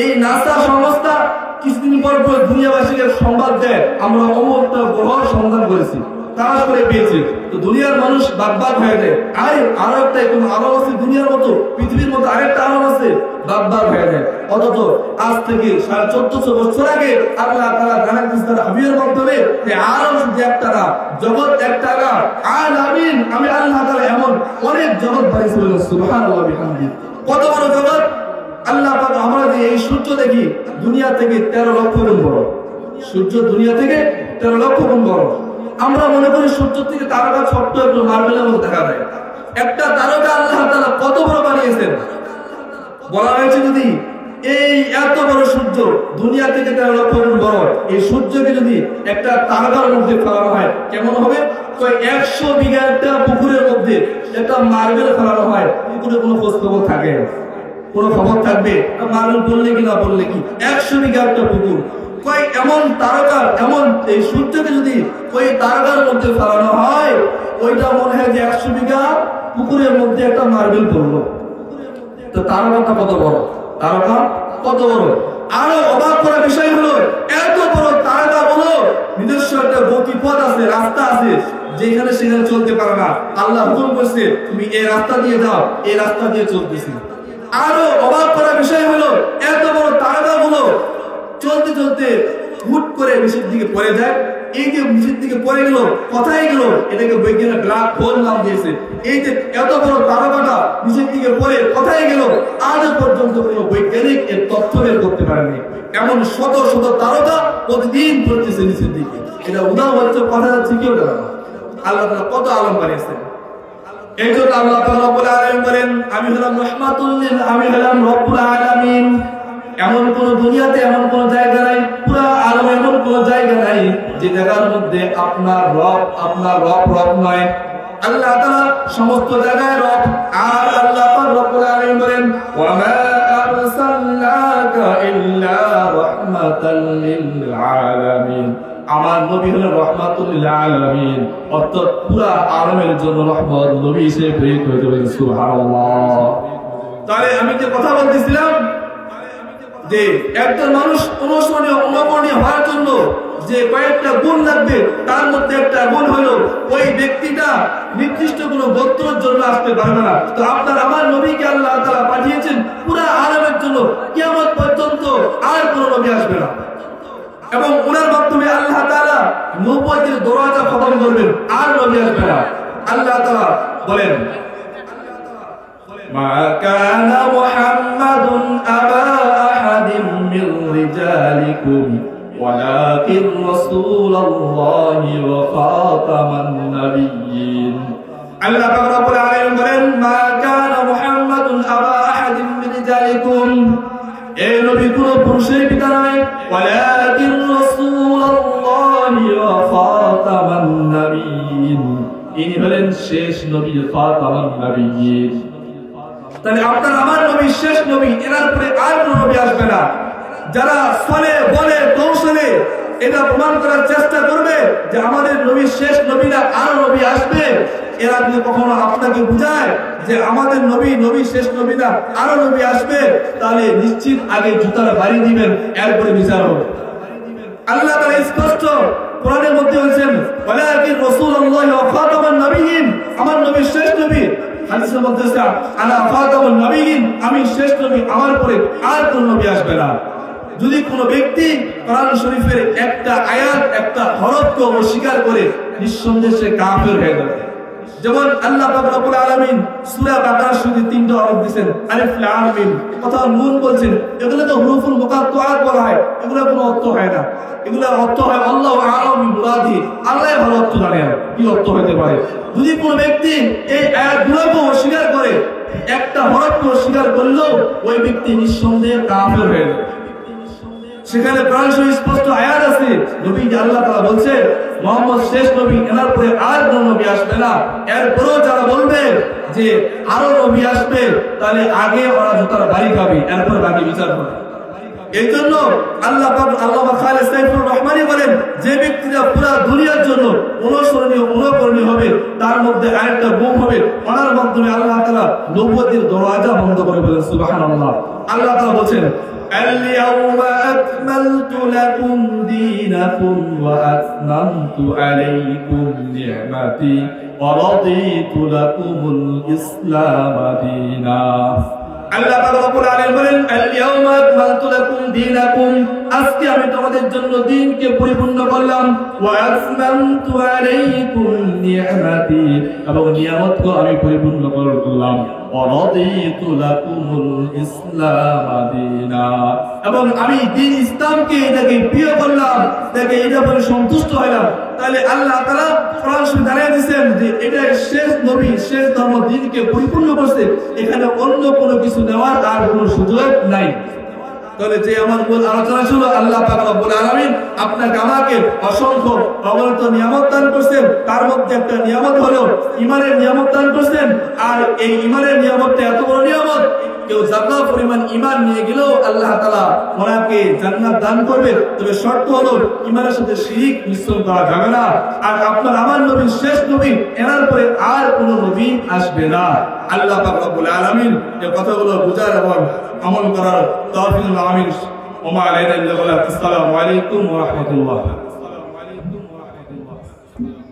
এই নাসা সংস্থা কিছুদিন পর পর দুনিয়াবাসীকে সংবাদ দেয়, আমরা অমুক গ্রহ সন্ধান করেছি, তালাশ করে পেয়েছি। তো দুনিয়ার মানুষ বাগবাগ হয়ে যায়, আরো একটা আরো আছে, দুনিয়ার মতো, পৃথিবীর মতো আরেকটা আরো আছে, বাগবাগ হয়ে যায়। অথচ আজ থেকে 1450 বছর আগে আল্লাহ তাআলা জানান দিয়েছেন হাবিবের মাধ্যমে যে আরো যে একটা না, জগৎ একটা না, আলামিন, আমি আল্লাহ তাআলা এমন অনেক জগৎ বানিয়েছি। বলেন সুবহানাল্লাহ বিহামদি। কত বড় জগৎ! আল্লাহ পাক, আমরা যে এই সূর্য দেখি, দুনিয়া থেকে 13 লক্ষ গুণ বড়। সূর্য দুনিয়া থেকে 13 লক্ষ গুণ বড়। আমরা মনে করি সূর্য থেকে তারকা ছোট্ট একটু মার্বেলের মতো দেখা যায়। একটা তারকা আল্লাহ তাআলা কত বড় বানিয়েছেন! বলা হয়েছে, যদি এই এত বড় সূর্য দুনিয়া থেকে 13 লক্ষ গুণ বড়, এই সূর্যকে যদি একটা তারকার মধ্যে ফেলানো হয় কেমন হবে? 100 বিঘা একটা পুকুরের মধ্যে একটা মার্বেল ফেলানো হয়, পুকুরে কোনো খোঁজ খবর থাকে, কোনো খবর থাকবে? মার্বেল পড়লে কি না পড়লে কি? 100 বিঘা একটা পুকুর। এমন তারকা, এমন এই সূর্যকে যদি ওই তারকার মধ্যে ফেলানো হয়, ওইটা মনে হয় যে 100 বিঘা পুকুরের মধ্যে একটা মার্বেল পড়লো। তো তারকাটা কত বড়! তারকা কত বড়! আরো অবাক করার বিষয় হলো, এত বড় তারকা বলো, নিজস্ব একটা গতিপথ আছে, রাস্তা আছে, যেখানে সেখানে চলতে পারে না। আল্লাহ হুকুম করছে, তুমি এই রাস্তা দিয়ে যাও, এই রাস্তা দিয়ে চলতেছি। আরো অবাক করার বিষয় হলো, এত বড় তারকা গুলো চলতে চলতে হুট করে নিচের দিকে পড়ে যায়। এই যে নিচের দিকে পড়ে গেল, কোথায় গেল? এটাকে বৈজ্ঞানিক ব্ল্যাক হোল নাম দিয়েছে। এই যে এত বড় তারকাটা নিচের দিকে পড়ে কোথায় গেল, আজ পর্যন্ত কোনো বৈজ্ঞানিক এর তথ্য বের করতে পারে পারেনি। এমন শত শত তারকা প্রতিদিন পড়তেছে নিচের দিকে। এটা উদাহরণ হচ্ছে কথা যাচ্ছে কেউ জানে না। আল্লাহ তাআলা কত আলম বানিয়েছেন। এই জন্য আল্লাহ পাক রব্বুল আলামিন বলেন, আমি হলাম রাহমাতুল লিল, আমি হলাম রব্বুল আলামিন। এমন কোন দুনিয়াতে এমন কোন জায়গা নাই, পুরো আলমে এমন কোন জায়গা নাই যে জায়গার মধ্যে আপনার রব নয়। আল্লাহ তাআলা সমস্ত জায়গায় রব। আর আল্লাহ পাক রব্বুল আলামিন বলেন, ওয়া মা আরসালনাকা ইল্লা রাহমাতাল লিল আলামিন। আমার নবী হলেন রাহমাতুল লিল আলামিন, অর্থাৎ পুরো আলমের জন্য রহমত নবী হিসেবে প্রেরিত হয়েছেন। সুবহানাল্লাহ। তাহলে আমি যে কথা বলতেছিলাম যে একজন মানুষ অনুসরণীয় অনুকরণীয় হওয়ার জন্য যে কয়েকটা গুণ লাগবে, তার মধ্যে একটা গুণ হলো ওই ব্যক্তিটা নির্দিষ্ট কোনো গোত্রের জন্য আসতে পারবে না। তো আপনার আমার নবীকে আল্লাহ তাআলা পাঠিয়েছেন পুরো আলমের জন্য, কিয়ামত পর্যন্ত আর কোনো নবী আসবে না। এবং ওনার মাধ্যমে আল্লাহ তাআলা নবুয়তের দরজা খতম করবেন, আর নবী আসবে না। আল্লাহ তাআলা বলেন, মা কানা মুহাম্মাদুন আবা আহাদিন মির রিজালিকুম ওয়ালাকিন রাসূলুল্লাহি ওয়া খাতামান নাবিয়্যিন। আল্লাহ পাক রব্বুল আলামিন বলেন, মা কানা মুহাম্মাদুন আবা আহাদিন মির রিজালিকুম, এই নবী কোন পুরুষের পিতা নয়, ওয়ালাকিন রাসূলুল্লাহি ওয়া খাতামান নাবিয়্যিন, ইনি হলেন শেষ নবী, খাতামান নাবিয়্যিন। তাহলে আপনার আমার নবী শেষ নবী, এর পরে আর কোন নবী আসবে না। যারা ফলে বলে কৌশলে এটা প্রমাণ করার চেষ্টা করবে যে আমাদের নবী শেষ নবী না, আরো নবী আসবে, এরা যদি কখনো আপনাকে বুঝায় যে আমাদের নবী শেষ নবী না, আরো নবী আসবে, তাহলে নিশ্চিত আগে জুতার বাড়ি দিবেন, এরপরে বিচার হবে। আল্লাহ তাআলা স্পষ্ট কোরআনের মধ্যে বলেছেন, ওয়ালাকিন রাসূলুল্লাহি ওয়া খাতামান নাবিয়্যিন, আমার নবী শেষ নবী। হাদিসের মধ্যে আছে, আনা খাতামুন নাবিয়্যিন, আমি শেষ নবী, আমার পরে আর কোন নবী আসবে না। যদি কোনো ব্যক্তি কোরআন শরীফের একটা আয়াত, একটা হরফকে অস্বীকার করে, নিঃসন্দেহে সে কাফের হয়ে যাবে। যেমন আল্লাহ পাক রব্বুল আলামিন সূরা বাকারার শুরুতে তিনটা হরফ দিবেন, আলিফ লাম মিম, কথা নুন বলছেন, এগুলো তো হুরুফুল মুকাত্তাআত বলা হয়, এগুলো কোনো অর্থ হয় না। এগুলোর অর্থ হয় আল্লাহু আ'লামু বিমুরাদি, আল্লাহই ভালো অর্থ জানেন কি অর্থ হতে পারে। যদি কোনো ব্যক্তি এই আয়াতগুলোকে অস্বীকার করে, একটা হরফকে অস্বীকার করলেও ওই ব্যক্তি নিঃসন্দেহে কাফের হয়ে যাবে। সেখানে কোরআন শরীফ স্পষ্ট আয়াত আছে, নবী আল্লাহ তাআলা বলছে মুহাম্মদ শেষ নবী, এনার পরে আর কোন নবী আসবে না। এরপরেও যারা বলবে যে আরো নবী আসবে, তাহলে আগে ওরা জুতার বাড়ি খাবে, এরপর বাকি বিচার হবে। এই জন্য আল্লাহ পাক আল্লামা খালেদ সাইফুর রহমানী বলেন, যে ব্যক্তিরা পুরো দুনিয়ার জন্য অনুসরণীয় অনুকরণীয় হবে, তার মধ্যে আরেকটা গুণ হবে, ওনার মাধ্যমে আল্লাহ তাআলা নবুয়তের দরজা বন্ধ করে বলেন। সুবহানাল্লাহ। আল্লাহ তাআলা বলেন, اليوم أكملت لكم دينكم وأتممت عليكم نعمتي ورضيت لكم الإسلام دينا। আল্লাহ পাক রব্বুল আলামিন বলেন, আল-ইয়াওমা আকমালতু লাকুম দীনাকুম, আজকে আমি তোমাদের জন্য দ্বীনকে পরিপূর্ণ করলাম, ওয়া আতমামতু আলাইকুম নি'মাতি, এবং নিয়ামতকে আমি পরিপূর্ণ করলাম, ওয়া রাদিতু লাকুমুল ইসলাম দীনা, এবং আমি দ্বীন ইসলামকে এটাকে প্রিয় করলাম, এটাকে এটা বলে সন্তুষ্ট হলাম। তাহলে আল্লাহ তাআলা কোরআন শরীফে জানিয়ে দিয়েছেন যে এটা শেষ নবী, শেষ ধর্ম, দ্বীনকে পরিপূর্ণ করছে, এখানে অন্য কোনো কিছু নেওয়ার আর কোনো সুযোগ নাই। তাহলে যে আমার মূল আলোচনা ছিল, আল্লাহ পাক রব্বুল আলামিন আপনাকে আমাকে অসংখ্য অগণিত নিয়ামত দান করেছেন, তার মধ্যে একটা নিয়ামত হলো ঈমানের নিয়ামত দান করেছেন। আর এই ঈমানের নিয়ামতটা এত বড় নিয়ামত, কেউ যারা পরিমাণ ঈমান নিয়ে গেলেও আল্লাহ তাআলা ওনাকে জান্নাত দান করবে, তবে শর্ত হলো ঈমানের সাথে শিরক মিশ্রণ করা যাবে না। আর আপনার আমার নবী শেষ নবী, এনার পরে আর কোনো নবী আসবে না। আল্লাহ পাক রব্বুল আলামিন এই কথাগুলো বুঝার এবং আমল করার তৌফিক দান করুন। ওয়া মা আলাইনা ইল্লা আল বালাগ। আসসালামু আলাইকুম ওয়া রাহমাতুল্লাহ।